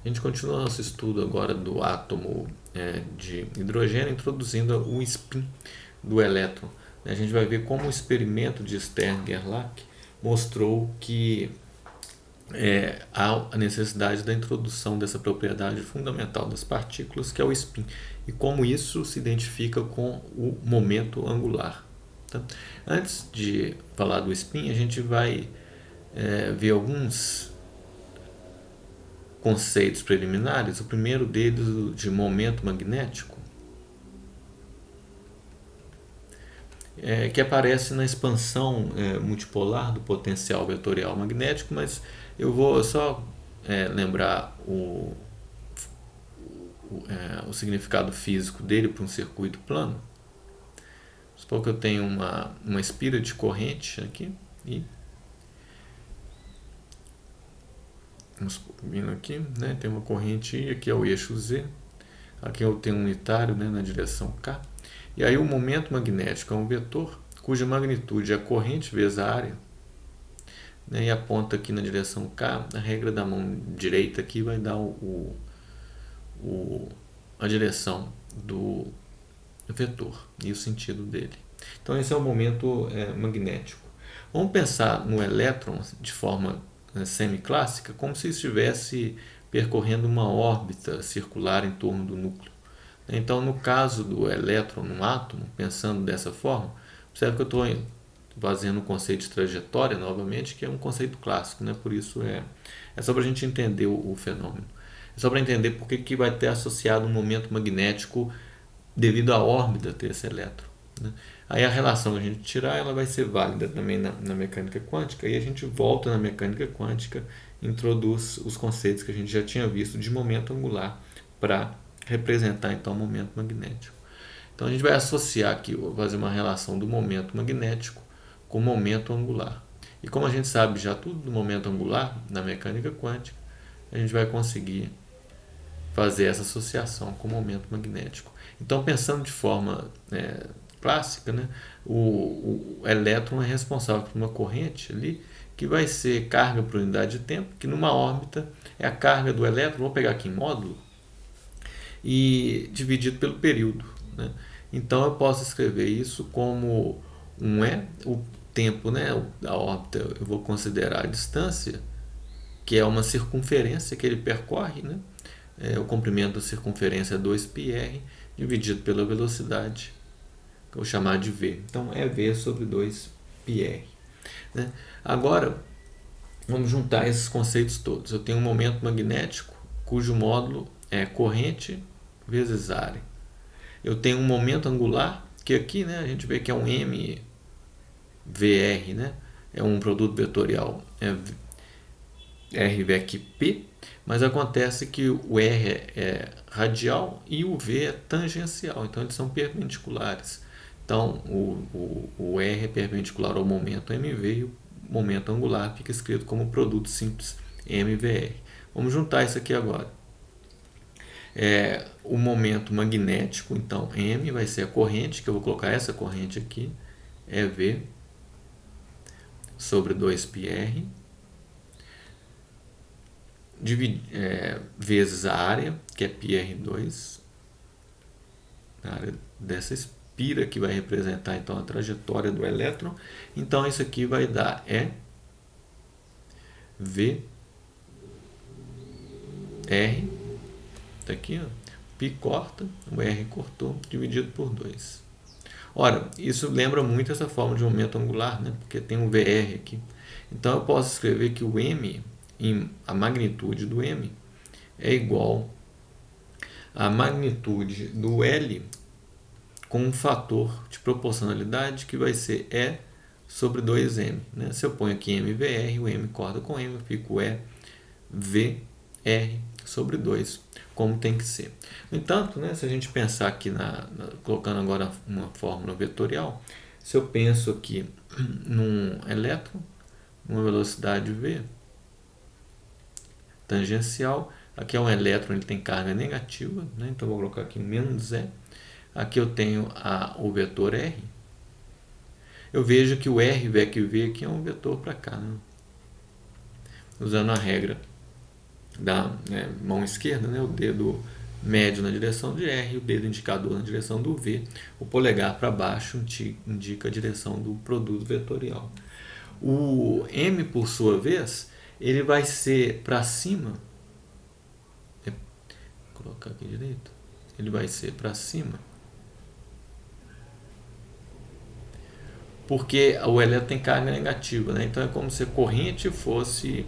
A gente continua nosso estudo agora do átomo de hidrogênio, introduzindo o spin do elétron. A gente vai ver como o experimento de Stern-Gerlach mostrou que há a necessidade da introdução dessa propriedade fundamental das partículas, que é o spin, e como isso se identifica com o momento angular. Tá? Antes de falar do spin, a gente vai ver alguns conceitos preliminares. O primeiro deles, de momento magnético, que aparece na expansão multipolar do potencial vetorial magnético, mas eu vou só lembrar o significado físico dele para um circuito plano. Supor que eu tenho uma espira de corrente aqui e vamos vindo aqui, né? Tem uma corrente I, aqui é o eixo Z, aqui eu tenho um unitário, né, na direção K, e aí o momento magnético é um vetor cuja magnitude é a corrente vezes a área, né, e aponta aqui na direção K. A regra da mão direita aqui vai dar a direção do vetor e o sentido dele. Então esse é o momento magnético. Vamos pensar no elétron de forma semiclássica, como se estivesse percorrendo uma órbita circular em torno do núcleo. Então, no caso do elétron no átomo, pensando dessa forma, observe que eu estou fazendo o conceito de trajetória novamente, que é um conceito clássico, né? Por isso é só para a gente entender o fenômeno. É só para entender por que vai ter associado um momento magnético devido à órbita ter esse elétron, né? Aí a relação que a gente tirar, ela vai ser válida também na mecânica quântica, e a gente volta na mecânica quântica, introduz os conceitos que a gente já tinha visto de momento angular para representar então o momento magnético. Então a gente vai associar aqui, fazer uma relação do momento magnético com o momento angular. E como a gente sabe já tudo do momento angular na mecânica quântica, a gente vai conseguir fazer essa associação com o momento magnético. Então, pensando de forma clássica, né, o elétron é responsável por uma corrente ali que vai ser carga por unidade de tempo, que numa órbita é a carga do elétron, vou pegar aqui em módulo, e dividido pelo período, né? Então eu posso escrever isso como o tempo, né, a órbita, eu vou considerar a distância, que é uma circunferência que ele percorre, né? O comprimento da circunferência é 2πr, dividido pela velocidade, que eu vou chamar de v. Então é v sobre 2πr. Né? Agora, vamos juntar esses conceitos todos. Eu tenho um momento magnético, cujo módulo é corrente vezes área. Eu tenho um momento angular, que aqui, né, a gente vê que é um mvr, né? É um produto vetorial r vec p, mas acontece que o r é radial e o v é tangencial, então eles são perpendiculares. Então o r é perpendicular ao momento mv e o momento angular fica escrito como produto simples mvr. Vamos juntar isso aqui agora. O momento magnético, então M vai ser a corrente, que eu vou colocar essa corrente aqui, é V sobre 2πr, vezes a área, que é πr2, a área dessa espira que vai representar então a trajetória do elétron. Então isso aqui vai dar V R, tá aqui, ó, π corta, o R cortou, dividido por 2. Ora, isso lembra muito essa forma de momento angular, né? Porque tem um VR aqui. Então eu posso escrever que o M, a magnitude do M, é igual à magnitude do L com um fator de proporcionalidade que vai ser E sobre 2M. Né? Se eu ponho aqui MVR, o M corta com M, eu fico EVR sobre 2, como tem que ser. No entanto, né, se a gente pensar aqui, colocando agora uma fórmula vetorial, se eu penso aqui num elétron, uma velocidade v, tangencial, aqui é um elétron, ele tem carga negativa, né, então vou colocar aqui menos E, aqui eu tenho o vetor R, eu vejo que o R vec v aqui é um vetor para cá, né, usando a regra da mão esquerda, né, o dedo médio na direção de R, o dedo indicador na direção do V, o polegar para baixo indica a direção do produto vetorial. O M, por sua vez, ele vai ser para cima, vou colocar aqui direito, ele vai ser para cima, porque o elétron tem carga negativa, né? Então é como se a corrente fosse,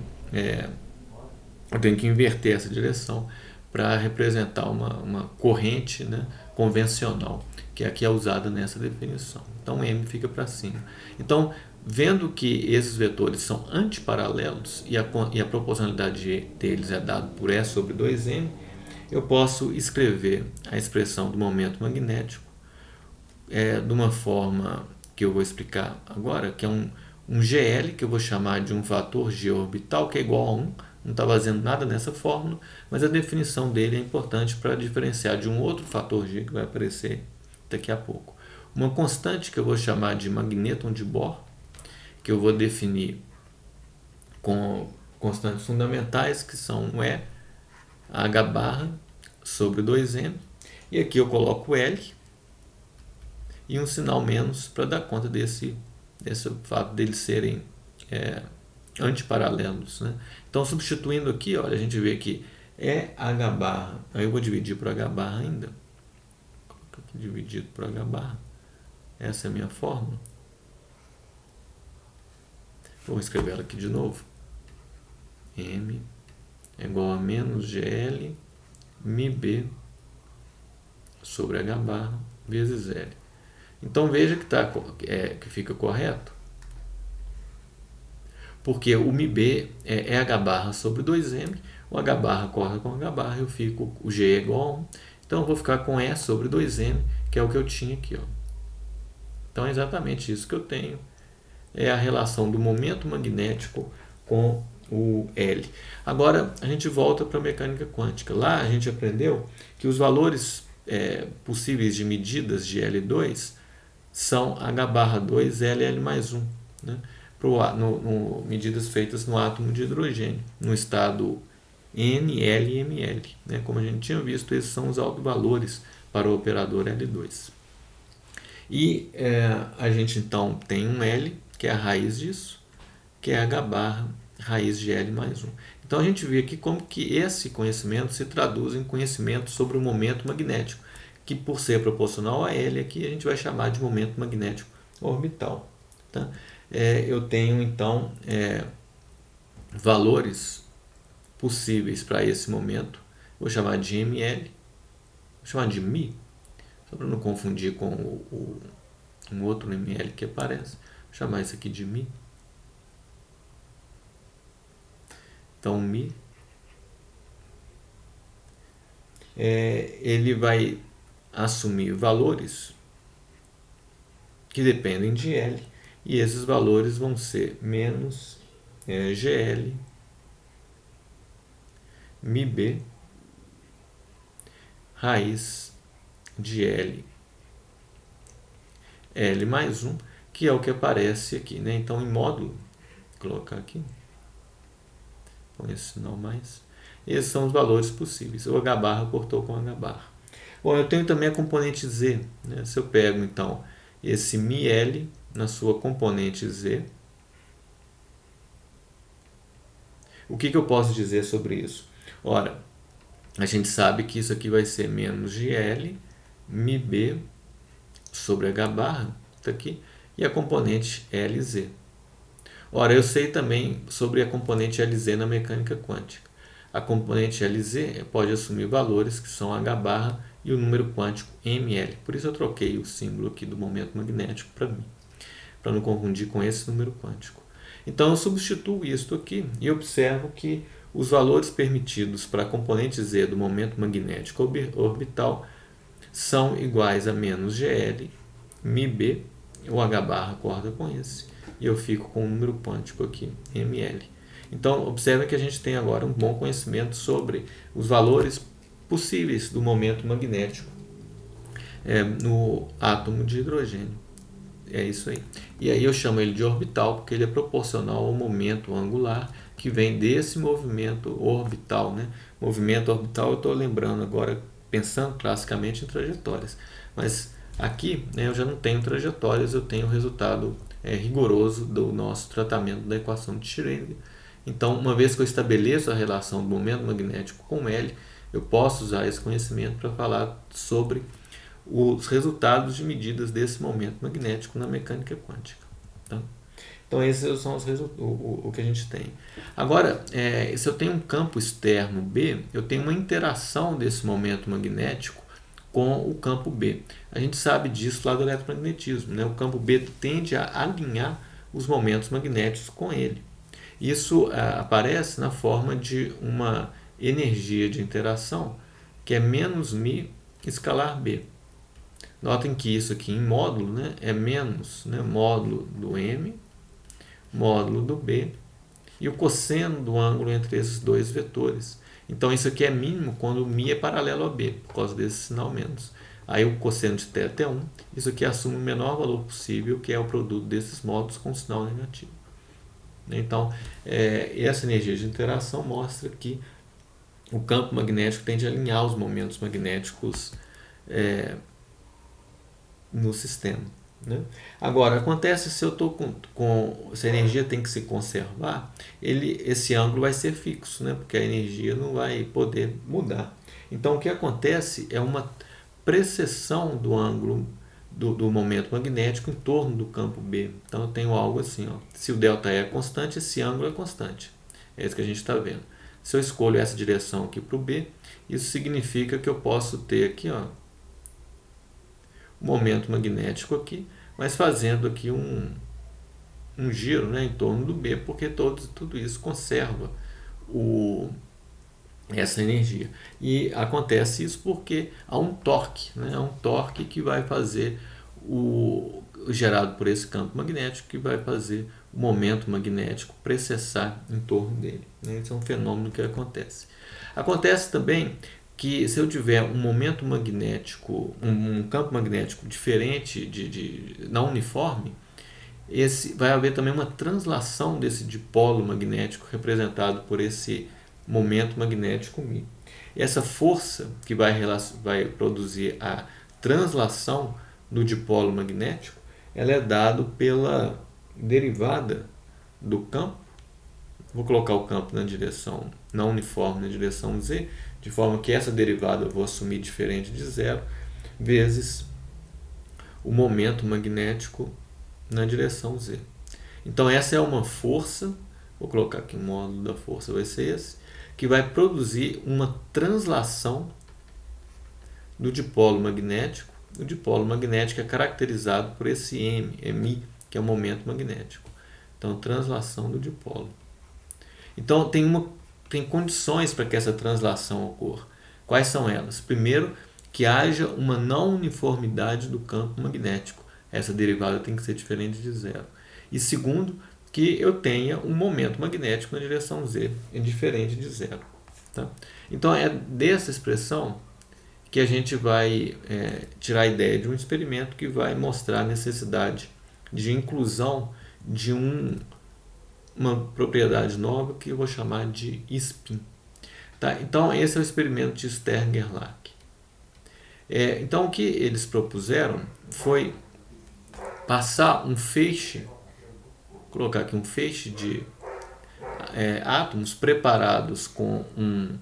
eu tenho que inverter essa direção para representar uma corrente, né, convencional, que é usada nessa definição. Então M fica para cima. Então, vendo que esses vetores são antiparalelos e a proporcionalidade deles é dada por E sobre 2M, eu posso escrever a expressão do momento magnético de uma forma que eu vou explicar agora, que é um GL, que eu vou chamar de um fator G orbital, que é igual a 1. Não está fazendo nada nessa fórmula, mas a definição dele é importante para diferenciar de um outro fator G que vai aparecer daqui a pouco. Uma constante que eu vou chamar de magnéton de Bohr, que eu vou definir com constantes fundamentais, que são E, H barra sobre 2M, e aqui eu coloco L e um sinal menos para dar conta desse fato deles serem antiparalelos, né? Então, substituindo aqui, olha, a gente vê que é H barra, aí eu vou dividir por H barra ainda, dividido por H barra, essa é a minha fórmula. Vou escrever ela aqui de novo. M é igual a menos GL μB sobre H barra vezes L. Então veja que fica correto, porque o μB é H barra sobre 2M, o H barra corta com H barra, eu fico, o G é igual a 1, então eu vou ficar com E sobre 2M, que é o que eu tinha aqui. Ó. Então é exatamente isso que eu tenho, é a relação do momento magnético com o L. Agora a gente volta para a mecânica quântica. Lá a gente aprendeu que os valores possíveis de medidas de L2 são H barra 2 LL mais 1, né? Medidas feitas no átomo de hidrogênio, no estado N, L e ML. Né? Como a gente tinha visto, esses são os autovalores para o operador L2. E a gente então tem um L, que é a raiz disso, que é H barra raiz de L mais 1. Então a gente vê aqui como que esse conhecimento se traduz em conhecimento sobre o momento magnético, que por ser proporcional a L aqui a gente vai chamar de momento magnético orbital. Tá? Eu tenho então valores possíveis para esse momento, vou chamar de ML, vou chamar de μ, só para não confundir com um outro ML que aparece, vou chamar isso aqui de μ. Então μ ele vai assumir valores que dependem de L, e esses valores vão ser menos GL μB raiz de L mais 1, que é o que aparece aqui, né? Então, em módulo, vou colocar aqui, com esse sinal mais, esses são os valores possíveis. O H barra cortou com H barra. Bom, eu tenho também a componente Z, né? Se eu pego, então, esse μL na sua componente Z, o que eu posso dizer sobre isso? Ora, a gente sabe que isso aqui vai ser menos GL μB sobre H barra, tá aqui, e a componente LZ. Ora, eu sei também sobre a componente LZ na mecânica quântica. A componente LZ pode assumir valores que são H barra e o número quântico ML. Por isso eu troquei o símbolo aqui do momento magnético para mim, para não confundir com esse número quântico. Então eu substituo isto aqui e observo que os valores permitidos para a componente Z do momento magnético orbital são iguais a menos GL μB, o H barra corta com esse, e eu fico com o número quântico aqui, ML. Então, observe que a gente tem agora um bom conhecimento sobre os valores possíveis do momento magnético no átomo de hidrogênio. É isso aí. E aí eu chamo ele de orbital porque ele é proporcional ao momento angular que vem desse movimento orbital, né? Movimento orbital, eu estou lembrando agora, pensando classicamente em trajetórias, mas aqui, né, eu já não tenho trajetórias, eu tenho o resultado rigoroso do nosso tratamento da equação de Schrödinger. Então, uma vez que eu estabeleço a relação do momento magnético com L, eu posso usar esse conhecimento para falar sobre os resultados de medidas desse momento magnético na mecânica quântica. Tá? Então, esses são o que a gente tem. Agora, se eu tenho um campo externo B, eu tenho uma interação desse momento magnético com o campo B. A gente sabe disso lá do eletromagnetismo, né? O campo B tende a alinhar os momentos magnéticos com ele. Isso aparece na forma de uma energia de interação que é menos μ escalar B. Notem que isso aqui em módulo, né, é menos, né, módulo do M, módulo do B, e o cosseno do ângulo entre esses dois vetores. Então isso aqui é mínimo quando o μ é paralelo a B, por causa desse sinal menos. Aí o cosseno de θ é 1, isso aqui assume o menor valor possível, que é o produto desses módulos com sinal negativo. Então, essa energia de interação mostra que o campo magnético tende a alinhar os momentos magnéticos no sistema. Né? Agora, acontece se eu estou se a energia tem que se conservar, esse ângulo vai ser fixo, né? Porque a energia não vai poder mudar. Então, o que acontece é uma precessão do ângulo do momento magnético em torno do campo B. Então eu tenho algo assim, ó. Se o ΔE é constante, esse ângulo é constante. É isso que a gente está vendo. Se eu escolho essa direção aqui para o B, isso significa que eu posso ter aqui, ó, um momento magnético aqui, mas fazendo aqui um giro, né, em torno do B, porque tudo isso conserva essa energia. E acontece isso porque há um torque, né? Um torque que vai fazer gerado por esse campo magnético, que vai fazer o momento magnético precessar em torno dele. Né? Esse é um fenômeno que acontece. Acontece também que se eu tiver um momento magnético, um campo magnético diferente, não uniforme, vai haver também uma translação desse dipolo magnético representado por esse momento magnético μ. Essa força que vai produzir a translação do dipolo magnético, ela é dada pela derivada do campo. Vou colocar o campo na direção não uniforme, na direção z, de forma que essa derivada eu vou assumir diferente de zero, vezes o momento magnético na direção z. Então essa é uma força, vou colocar aqui o módulo da força, vai ser esse, que vai produzir uma translação do dipolo magnético. O dipolo magnético é caracterizado por esse μ, que é o momento magnético. Então, translação do dipolo. Então, tem condições para que essa translação ocorra. Quais são elas? Primeiro, que haja uma não uniformidade do campo magnético. Essa derivada tem que ser diferente de zero. E segundo, que eu tenha um momento magnético na direção z, diferente de zero. Tá? Então, é dessa expressão que a gente vai tirar a ideia de um experimento que vai mostrar a necessidade de inclusão de uma propriedade nova que eu vou chamar de spin. Tá? Então, esse é o experimento de Stern-Gerlach. Então, o que eles propuseram foi passar um feixe, colocar aqui um feixe de átomos preparados com um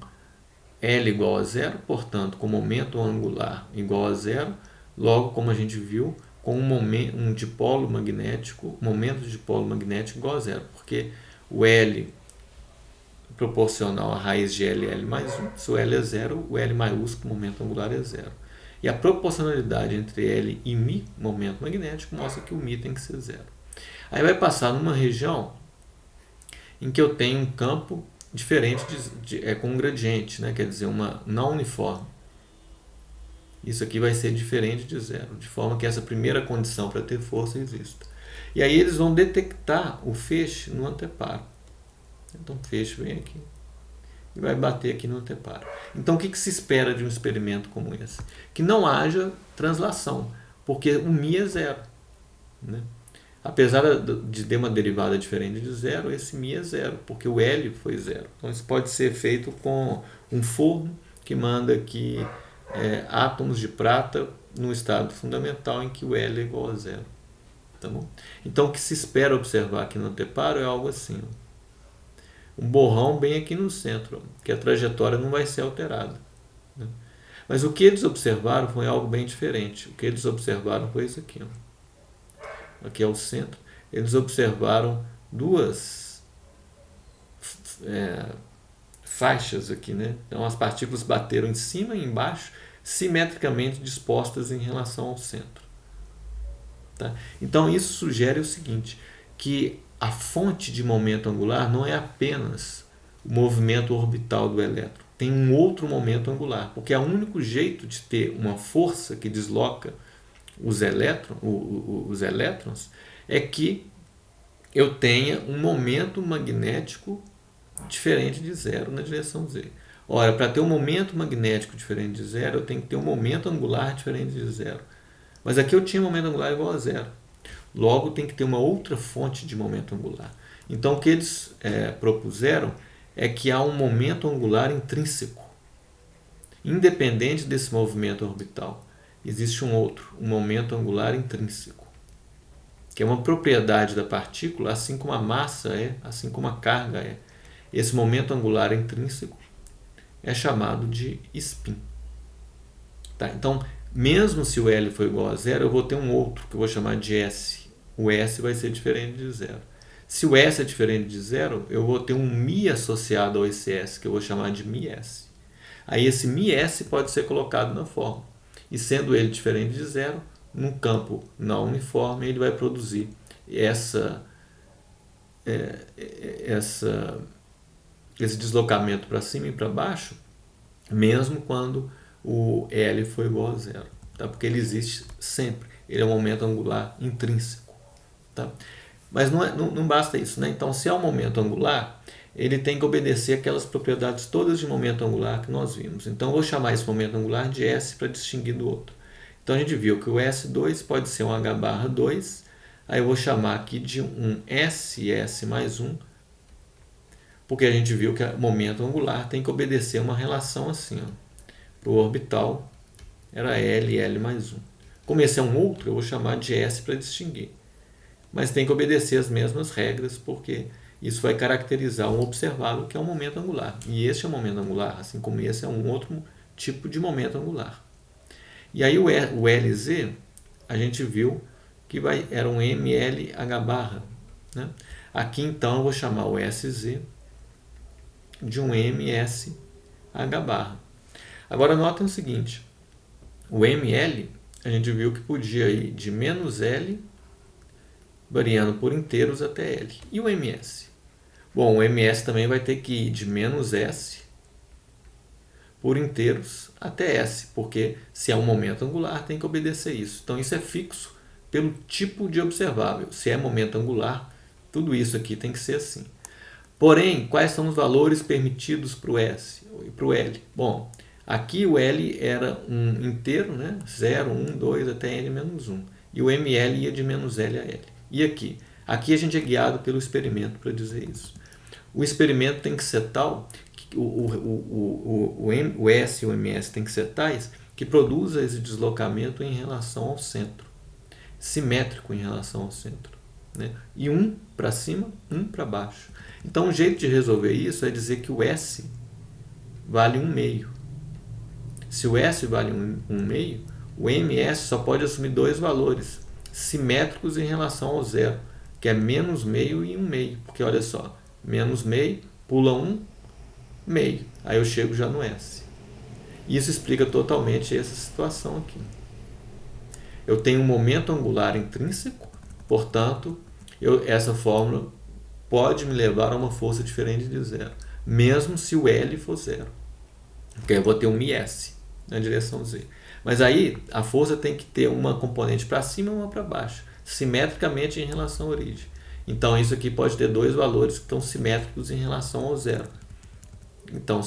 L igual a zero, portanto, com momento angular igual a zero, logo, como a gente viu, com um dipolo magnético, momento de dipolo magnético igual a zero, porque o L proporcional à raiz de L mais 1, se o L é zero, o L maiúsculo, momento angular, é zero. E a proporcionalidade entre L e μ, momento magnético, mostra que o μ tem que ser zero. Aí vai passar numa região em que eu tenho um campo diferente, com um gradiente, né? Quer dizer, uma não uniforme. Isso aqui vai ser diferente de zero, de forma que essa primeira condição para ter força exista. E aí eles vão detectar o feixe no anteparo. Então o feixe vem aqui e vai bater aqui no anteparo. Então o que se espera de um experimento como esse? Que não haja translação, porque o μ é zero. Né? Apesar de ter uma derivada diferente de zero, esse μ é zero, porque o L foi zero. Então isso pode ser feito com um forno que manda aqui átomos de prata no estado fundamental em que o L é igual a zero. Tá bom? Então o que se espera observar aqui no anteparo é algo assim. Um borrão bem aqui no centro, que a trajetória não vai ser alterada. Né? Mas o que eles observaram foi algo bem diferente. O que eles observaram foi isso aqui. Aqui é o centro. Eles observaram duas faixas aqui, né? Então as partículas bateram em cima e embaixo, simetricamente dispostas em relação ao centro. Tá? Então isso sugere o seguinte, que a fonte de momento angular não é apenas o movimento orbital do elétron, tem um outro momento angular, porque é o único jeito de ter uma força que desloca os elétrons é que eu tenha um momento magnético diferente de zero na direção z. Ora, para ter um momento magnético diferente de zero, eu tenho que ter um momento angular diferente de zero. Mas aqui eu tinha um momento angular igual a zero. Logo, tem que ter uma outra fonte de momento angular. Então, o que eles propuseram é que há um momento angular intrínseco, independente desse movimento orbital. Existe um outro, um momento angular intrínseco, que é uma propriedade da partícula, assim como a massa é, assim como a carga é. Esse momento angular intrínseco é chamado de spin. Tá? Então, mesmo se o L for igual a zero, eu vou ter um outro, que eu vou chamar de S. O S vai ser diferente de zero. Se o S é diferente de zero, eu vou ter um μ associado ao esse S, que eu vou chamar de μS. Aí esse μS pode ser colocado na fórmula. E sendo ele diferente de zero, num campo não uniforme, ele vai produzir esse deslocamento para cima e para baixo, mesmo quando o L for igual a zero. Tá? Porque ele existe sempre. Ele é um momento angular intrínseco. Tá? Mas não basta isso. Né? Então, se é um momento angular, ele tem que obedecer aquelas propriedades todas de momento angular que nós vimos. Então, eu vou chamar esse momento angular de S para distinguir do outro. Então, a gente viu que o S2 pode ser um H/2, aí eu vou chamar aqui de um SS mais 1, porque a gente viu que o momento angular tem que obedecer uma relação assim. Para o orbital, era L mais 1. Como esse é um outro, eu vou chamar de S para distinguir. Mas tem que obedecer as mesmas regras, porque isso vai caracterizar um observado que é um momento angular. E esse é um momento angular, assim como esse é um outro tipo de momento angular. E aí o LZ, a gente viu que era um MLH-. Né? Aqui então eu vou chamar o SZ de um MSH-. Agora notem o seguinte, o ML a gente viu que podia ir de menos L, variando por inteiros até L. E o MS? Bom, o MS também vai ter que ir de menos S por inteiros até S, porque se é um momento angular tem que obedecer isso. Então isso é fixo pelo tipo de observável. Se é momento angular, tudo isso aqui tem que ser assim. Porém, quais são os valores permitidos para o S e para o L? Bom, aqui o L era um inteiro, né? 0, 1, 2 até N menos 1. E o ML ia de menos L a L. E aqui? Aqui a gente é guiado pelo experimento para dizer isso. O experimento tem que ser tal, o S e o MS tem que ser tais, que produza esse deslocamento em relação ao centro. Simétrico em relação ao centro. Né? E um para cima, um para baixo. Então, o jeito de resolver isso é dizer que o S vale 1/2. Se o S vale 1/2, o MS só pode assumir dois valores simétricos em relação ao zero, que é menos meio e 1/2. Porque, olha só, menos meio, pula 1/2. Aí eu chego já no S. Isso explica totalmente essa situação aqui. Eu tenho um momento angular intrínseco, portanto, essa fórmula pode me levar a uma força diferente de zero, mesmo se o L for zero. Porque eu vou ter um μS na direção Z. Mas aí a força tem que ter uma componente para cima e uma para baixo, simetricamente em relação à origem. Então isso aqui pode ter dois valores que estão simétricos em relação ao zero. Então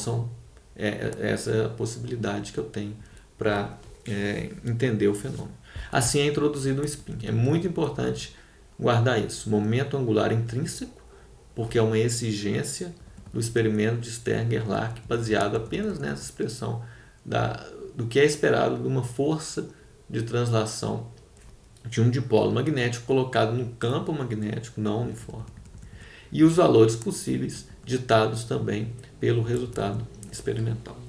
essa é a possibilidade que eu tenho para entender o fenômeno. Assim é introduzido o spin. É muito importante guardar isso. Momento angular intrínseco, porque é uma exigência do experimento de Stern-Gerlach, baseado apenas nessa expressão do que é esperado de uma força de translação de um dipolo magnético colocado no campo magnético não uniforme. E os valores possíveis ditados também pelo resultado experimental.